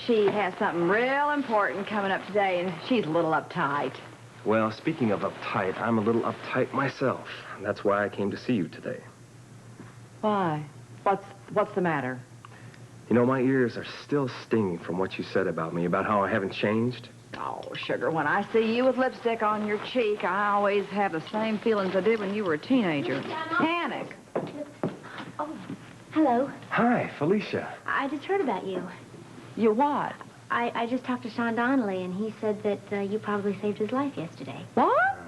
She has something real important coming up today, and she's a little uptight. Well, speaking of uptight, I'm a little uptight myself. And that's why I came to see you today. Why? What's the matter? You know, my ears are still stinging from what you said about me, about how I haven't changed. Oh, sugar, when I see you with lipstick on your cheek, I always have the same feelings I did when you were a teenager. Panic. Oh, hello. Hi, Felicia. I just heard about you. You what? I just talked to Sean Donnelly, and he said that you probably saved his life yesterday. What?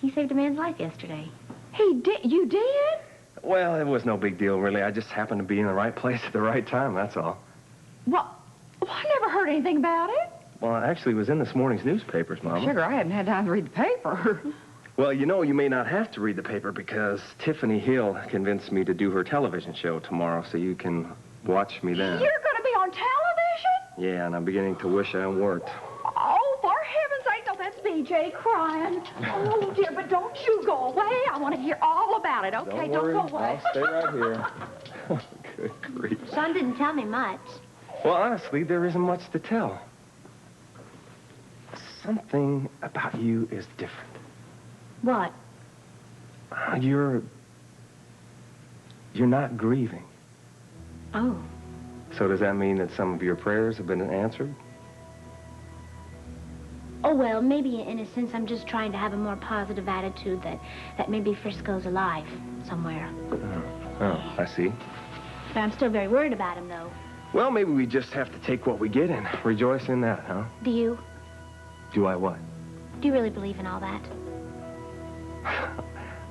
He saved a man's life yesterday. He did? You did? Well, it was no big deal, really. I just happened to be in the right place at the right time, that's all. What? Well, I never heard anything about it. Well, it actually was in this morning's newspapers, Mama. Sugar, I hadn't had time to read the paper. Well, you know, you may not have to read the paper because Tiffany Hill convinced me to do her television show tomorrow, so you can watch me then. You're going to be on television? Yeah, and I'm beginning to wish I worked. Oh, for heaven's sake, no, that's BJ crying. Oh, dear, but don't you go away. I want to hear all about it, okay? Don't worry. Don't go away. I'll stay right here. Good grief. Sean didn't tell me much. Well, honestly, there isn't much to tell. Something about you is different. What? You're not grieving. Oh. So does that mean that some of your prayers have been answered? Oh, well, maybe in a sense I'm just trying to have a more positive attitude that maybe Frisco's alive somewhere. Oh, I see. But I'm still very worried about him, though. Well, maybe we just have to take what we get and rejoice in that, huh? Do you? Do I what? Do you really believe in all that?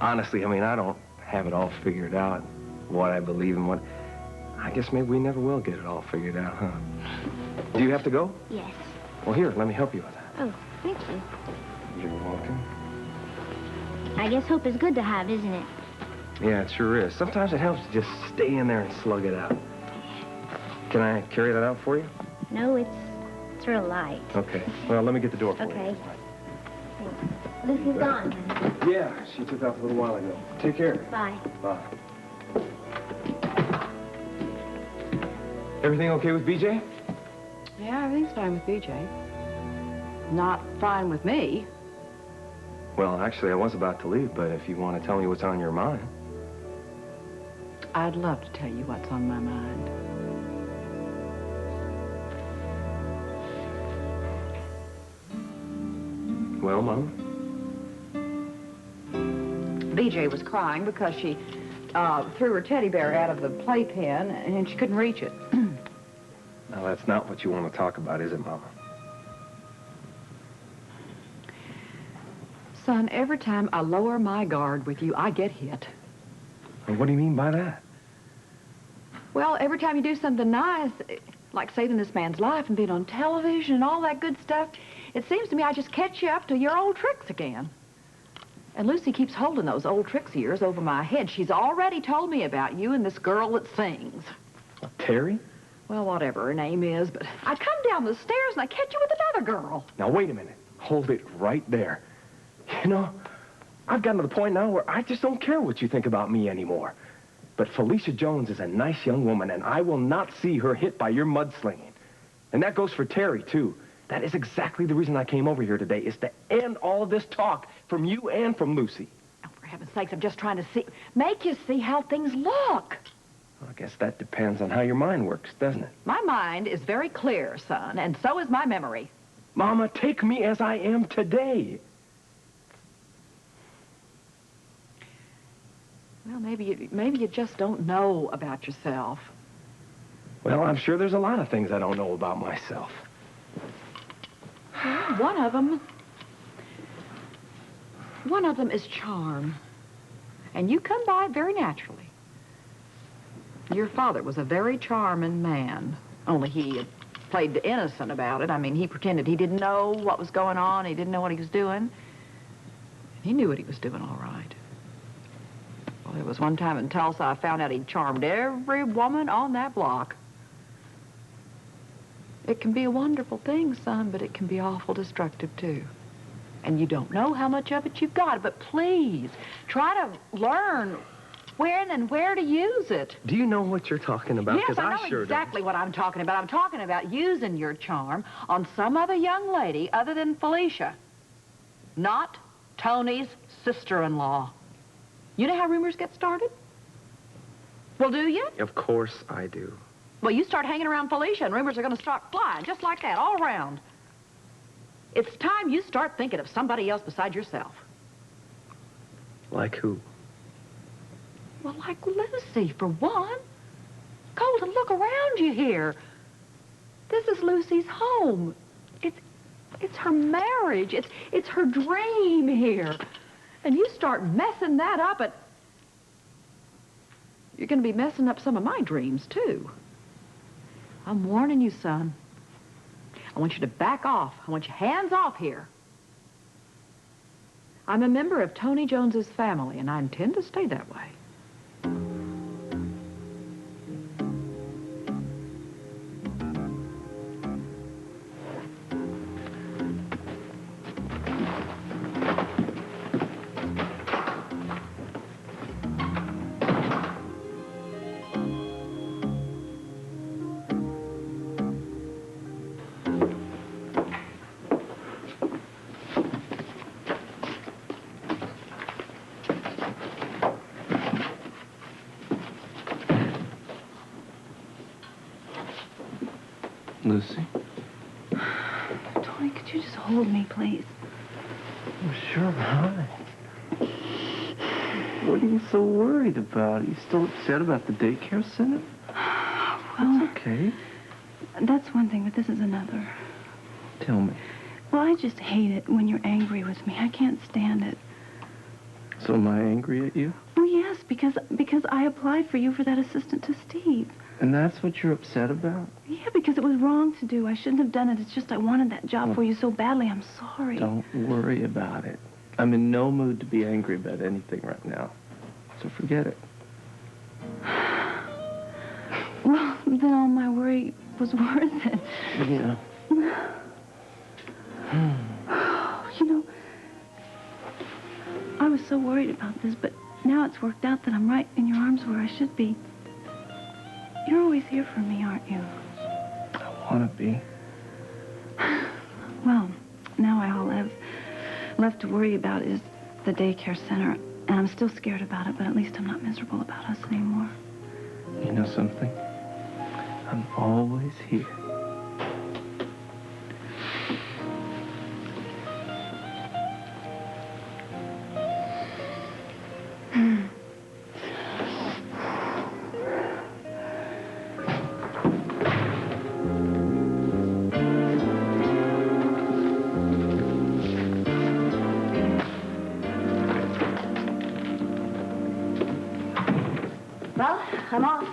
Honestly, I mean, I don't have it all figured out, what I believe and what... I guess maybe we never will get it all figured out, huh? Do you have to go? Yes. Well, here, let me help you with that. Oh, thank you. You're welcome. I guess hope is good to have, isn't it? Yeah, it sure is. Sometimes it helps to just stay in there and slug it out. Can I carry that out for you? No, it's real light. Okay. Well, let me get the door for you. Okay. Lucy's gone. Yeah, she took off a little while ago. Take care. Bye. Bye. Everything okay with BJ? Yeah, everything's fine with BJ. Not fine with me. Well, actually, I was about to leave, but if you want to tell me what's on your mind. I'd love to tell you what's on my mind. Well, Mom? BJ was crying because she threw her teddy bear out of the playpen and she couldn't reach it. Now, that's not what you want to talk about, is it, Mama? Son, every time I lower my guard with you, I get hit. And what do you mean by that? Well, every time you do something nice, like saving this man's life and being on television and all that good stuff, it seems to me I just catch you up to your old tricks again. And Lucy keeps holding those old tricks of yours over my head. She's already told me about you and this girl that sings. Terry? Well, whatever her name is, but I come down the stairs and I catch you with another girl. Now, wait a minute. Hold it right there. You know, I've gotten to the point now where I just don't care what you think about me anymore. But Felicia Jones is a nice young woman, and I will not see her hit by your mudslinging. And that goes for Terry, too. That is exactly the reason I came over here today, is to end all of this talk from you and from Lucy. Oh, for heaven's sakes, I'm just trying to make you see how things look. Well, I guess that depends on how your mind works, doesn't it? My mind is very clear, son, and so is my memory. Mama, take me as I am today. Well, maybe you just don't know about yourself. Well, I'm sure there's a lot of things I don't know about myself. Well, one of them is charm. And you come by it very naturally. Your father was a very charming man, only he had played the innocent about it. I mean, he pretended he didn't know what was going on. He didn't know what he was doing. He knew what he was doing all right. Well, there was one time in Tulsa I found out he'd charmed every woman on that block. It can be a wonderful thing, son, but it can be awful destructive, too. And you don't know how much of it you've got, but please, try to learn when and where to use it. Do you know what you're talking about? Yes, 'Cause I know sure exactly what I'm talking about. I'm talking about using your charm on some other young lady other than Felicia. Not Tony's sister-in-law. You know how rumors get started? Well, do you? don't. Of course I do. Well, you start hanging around Felicia and rumors are going to start flying just like that, all around. It's time you start thinking of somebody else besides yourself. Like who? Well, like Lucy, for one. Colton, look around you here. This is Lucy's home. It's her marriage. It's her dream here. And you start messing that up, you're going to be messing up some of my dreams, too. I'm warning you, son. I want you to back off. I want you hands off here. I'm a member of Tony Jones's family, and I intend to stay that way. Lucy? Tony, could you just hold me, please? Well, sure, hi. What are you so worried about? Are you still upset about the daycare center? Well, It's okay. that's one thing, but this is another. Tell me. Well, I just hate it when you're angry with me. I can't stand it. So am I angry at you? Well, yes, because I applied for you for that assistant to Steve. And that's what you're upset about? Yeah, because it was wrong to do. I shouldn't have done it. It's just I wanted that job for you so badly. I'm sorry. Don't worry about it. I'm in no mood to be angry about anything right now. So forget it. Well, then all my worry was worth it. Yeah. You know, I was so worried about this, but now it's worked out that I'm right in your arms where I should be. You're always here for me, aren't you? I want to be. Well, now all I have left to worry about is the daycare center, and I'm still scared about it, but at least I'm not miserable about us anymore. You know something? I'm always here. Well, I'm off.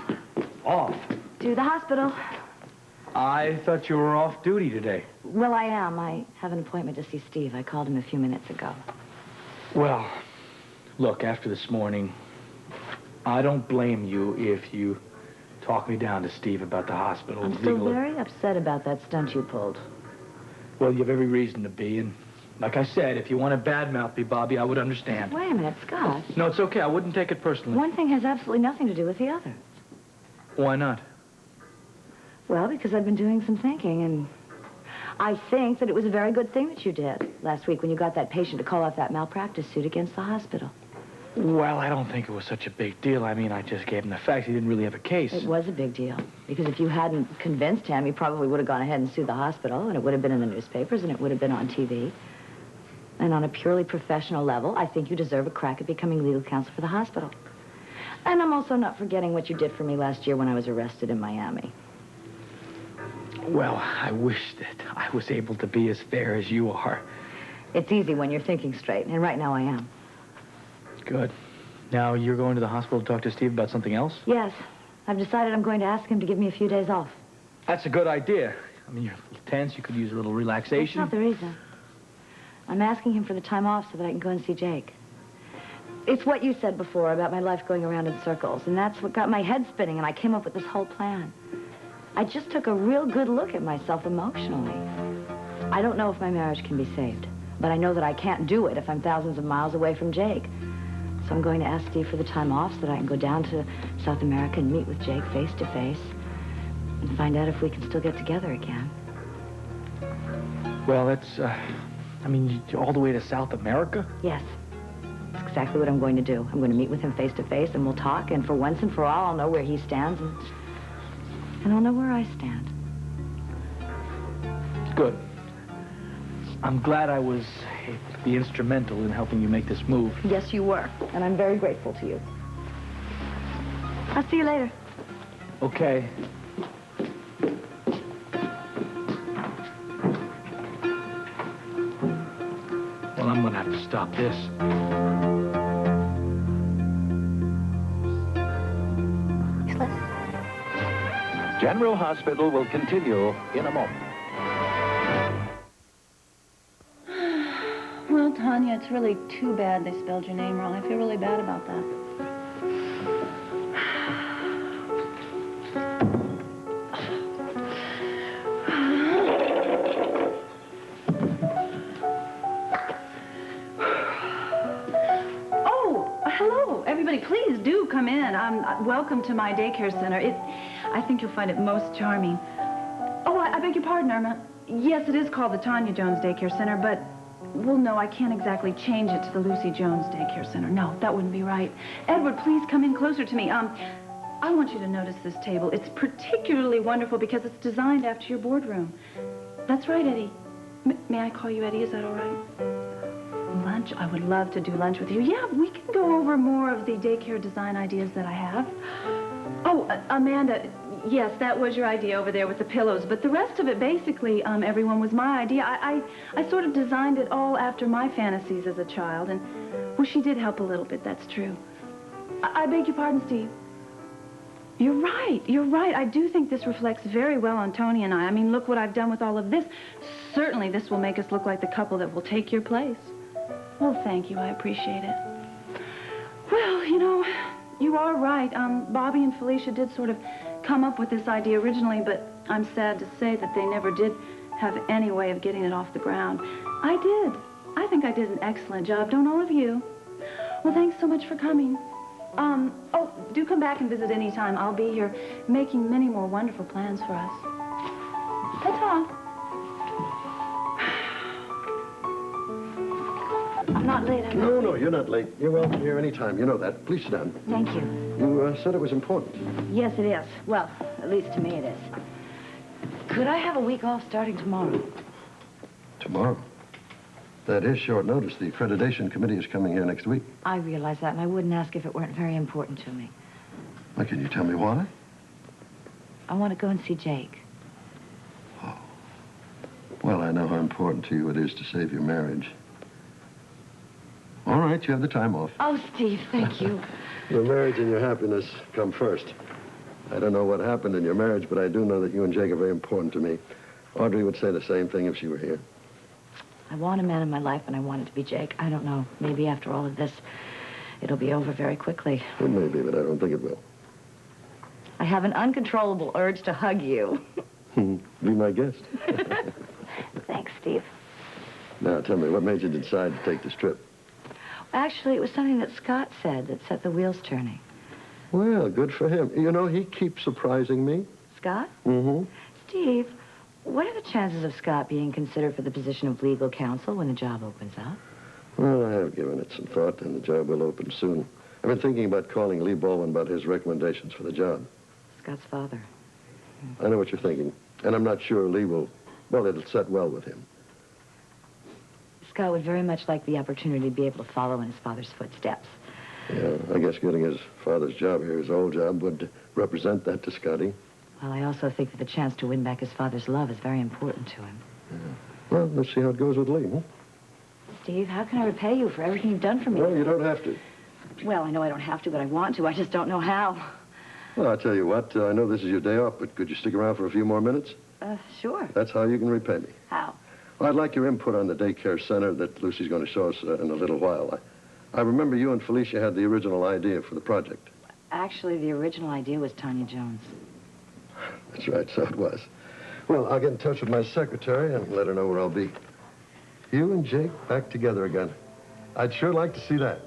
Off? To the hospital. I thought you were off duty today. Well, I am. I have an appointment to see Steve. I called him a few minutes ago. Well, look, after this morning, I don't blame you if you talk me down to Steve about the hospital. I'm still very upset about that stunt you pulled. Well, you have every reason to be, and like I said, if you want to badmouth me, Bobby, I would understand. Wait a minute, Scott. No, it's okay. I wouldn't take it personally. One thing has absolutely nothing to do with the other. Why not? Well, because I've been doing some thinking, and I think that it was a very good thing that you did last week when you got that patient to call off that malpractice suit against the hospital. Well, I don't think it was such a big deal. I mean, I just gave him the facts. He didn't really have a case. It was a big deal, because if you hadn't convinced him, he probably would have gone ahead and sued the hospital, and it would have been in the newspapers, and it would have been on TV. And on a purely professional level, I think you deserve a crack at becoming legal counsel for the hospital. And I'm also not forgetting what you did for me last year when I was arrested in Miami. Well, I wish that I was able to be as fair as you are. It's easy when you're thinking straight, and right now I am. Good. Now, you're going to the hospital to talk to Steve about something else? Yes. I've decided I'm going to ask him to give me a few days off. That's a good idea. I mean, you're a little tense. You could use a little That's relaxation. not the reason. I'm asking him for the time off so that I can go and see Jake. It's what you said before about my life going around in circles, and that's what got my head spinning, and I came up with this whole plan. I just took a real good look at myself emotionally. I don't know if my marriage can be saved, but I know that I can't do it if I'm thousands of miles away from Jake. So I'm going to ask Steve for the time off so that I can go down to South America and meet with Jake face to face and find out if we can still get together again. Well, that's, I mean, all the way to South America? Yes. That's exactly what I'm going to do. I'm going to meet with him face to face and we'll talk, and for once and for all, I'll know where he stands and I'll know where I stand. Good. I'm glad I was able to be instrumental in helping you make this move. Yes, you were, and I'm very grateful to you. I'll see you later. Okay. Well, I'm gonna have to stop this. General Hospital will continue in a moment. Well, Tanya, it's really too bad they spelled your name wrong. I feel really bad about that. Oh, hello, everybody. Please do come in. Welcome to my daycare center. I think you'll find it most charming. Oh, I beg your pardon, Irma. Yes, it is called the Tanya Jones Daycare Center, but... Well, no, I can't exactly change it to the Lucy Jones Daycare Center. No, that wouldn't be right. Edward, please come in closer to me. I want you to notice this table. It's particularly wonderful because it's designed after your boardroom. That's right, Eddie. May I call you Eddie? Is that all right? Lunch? I would love to do lunch with you. Yeah, we can go over more of the daycare design ideas that I have. Oh, Amanda, yes, that was your idea over there with the pillows, but the rest of it, basically, everyone, was my idea. I sort of designed it all after my fantasies as a child, and, well, she did help a little bit, that's true. I beg your pardon, Steve. You're right. I do think this reflects very well on Tony and I. I mean, look what I've done with all of this. Certainly, this will make us look like the couple that will take your place. Well, thank you. I appreciate it. Well, you know, you are right. Bobby and Felicia did sort of come up with this idea originally, but I'm sad to say that they never did have any way of getting it off the ground. I did. I think I did an excellent job. Don't all of you? Well, thanks so much for coming. Oh, do come back and visit any time. I'll be here making many more wonderful plans for us. Ta-ta. I'm not late, am I? No, you're not late. You're welcome here anytime. You know that. Please sit down. Thank you. You said it was important. Yes, it is. Well, at least to me it is. Could I have a week off starting tomorrow? Tomorrow? That is short notice. The accreditation committee is coming here next week. I realize that, and I wouldn't ask if it weren't very important to me. Well, can you tell me why? I want to go and see Jake. Oh. Well, I know how important to you it is to save your marriage. All right, you have the time off. Oh, Steve, thank you. Your marriage and your happiness come first. I don't know what happened in your marriage, but I do know that you and Jake are very important to me. Audrey would say the same thing if she were here. I want a man in my life, and I want it to be Jake. I don't know. Maybe after all of this, it'll be over very quickly. It may be, but I don't think it will. I have an uncontrollable urge to hug you. Be my guest. Thanks, Steve. Now, tell me, what made you decide to take this trip? Actually, it was something that Scott said that set the wheels turning. Well, good for him. You know, he keeps surprising me. Scott? Mm-hmm. Steve, what are the chances of Scott being considered for the position of legal counsel when the job opens up? Well, I have given it some thought, and the job will open soon. I've been thinking about calling Lee Baldwin about his recommendations for the job. Scott's father. I know what you're thinking, and I'm not sure Lee will... Well, it'll set well with him. Scott would very much like the opportunity to be able to follow in his father's footsteps. Yeah, I guess getting his father's job here, his old job, would represent that to Scotty. Well, I also think that the chance to win back his father's love is very important to him. Yeah. Well, let's see how it goes with Lee, huh? Steve, how can I repay you for everything you've done for me? Well, you don't have to. Well, I know I don't have to, but I want to. I just don't know how. Well, I'll tell you what. I know this is your day off, but could you stick around for a few more minutes? Sure. That's how you can repay me. How? Well, I'd like your input on the daycare center that Lucy's going to show us in a little while. I remember you and Felicia had the original idea for the project. Actually, the original idea was Tanya Jones. That's right, so it was. Well, I'll get in touch with my secretary and let her know where I'll be. You and Jake back together again. I'd sure like to see that.